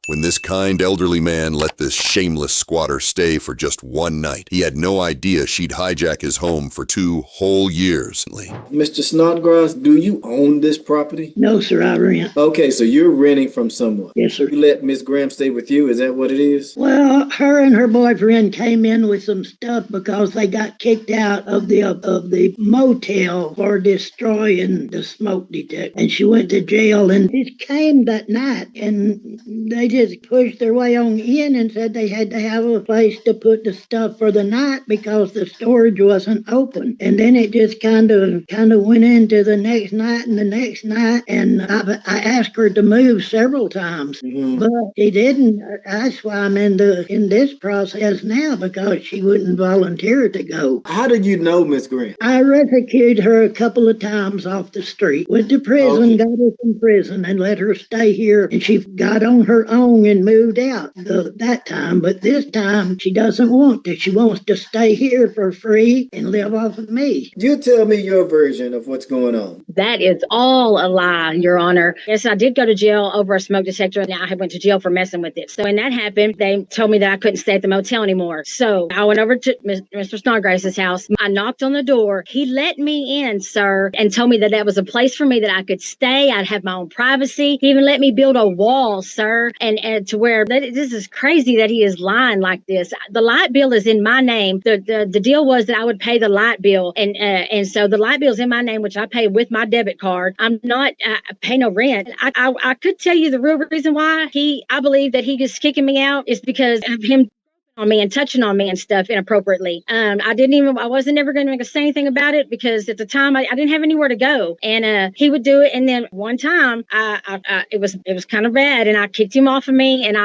When this kind elderly man let this shameless squatter stay for just one night, he had no idea she'd hijack his home for 2 whole years. Mr. Snodgrass, do you own this property? No, sir, I rent. Okay, so you're renting from someone. Yes, sir. You let Miss Graham stay with you, is that what it is? Well, her and her boyfriend came in with some stuff because they got kicked out of the motel for destroying the smoke detector. And she went to jail, and she came that night, and they just pushed their way on in and said they had to have a place to put the stuff for the night because the storage wasn't open. And then it just kind of went into the next night and the next night. And I asked her to move several times, but she didn't. That's why I'm in this process now, because she wouldn't volunteer to go. How did you know Miss Graham? I rescued her a couple of times off the street. Went to prison, got her from prison, and let her stay here. And she got on her own and moved out that time. But this time, she doesn't want to. She wants to stay here for free and live off of me. You tell me your version of what's going on. That is all a lie, Your Honor. Yes, I did go to jail over a smoke detector, and I went to jail for messing with it. So when that happened, they told me that I couldn't stay at the motel anymore. So I went over to Mr. Snodgrass's house. I knocked on the door. He let me in, sir, and told me that that was a place for me, that I could stay. I'd have my own privacy. He even let me build a wall, sir, and to where this is crazy that he is lying like this. The light bill is in my name. The deal was that I would pay the light bill, and so the light bill is in my name, which I pay with my debit card. I'm not pay no rent. I could tell you the real reason why I believe that he is kicking me out is because of him on me and touching on me and stuff inappropriately. I wasn't ever going to say anything about it because at the time I didn't have anywhere to go, and he would do it. And then one time it was kind of bad, and I kicked him off of me, and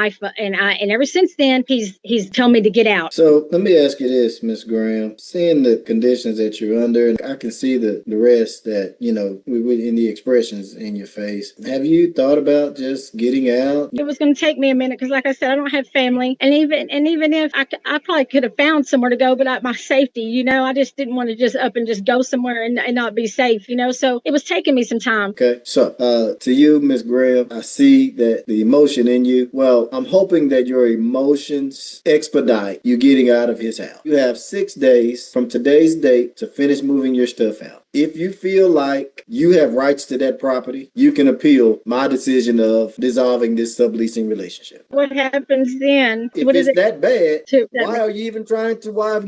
ever since then he's told me to get out. So let me ask you this, Miss Graham. Seeing the conditions that you're under, and I can see the rest that in the expressions in your face. Have you thought about just getting out? It was going to take me a minute because, like I said, I don't have family, and even if I probably could have found somewhere to go, but my safety, I just didn't want to just up and just go somewhere and not be safe, so it was taking me some time. Okay, so to you, Miss Graham, I see that the emotion in you. Well, I'm hoping that your emotions expedite you getting out of his house. You have 6 days from today's date to finish moving your stuff out. If you feel like you have rights to that property, you can appeal my decision of dissolving this subleasing relationship. What happens then? If it's that bad, why are you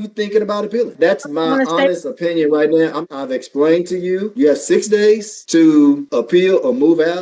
thinking about appealing? That's my honest opinion right now. I've explained to you, you have 6 days to appeal or move out.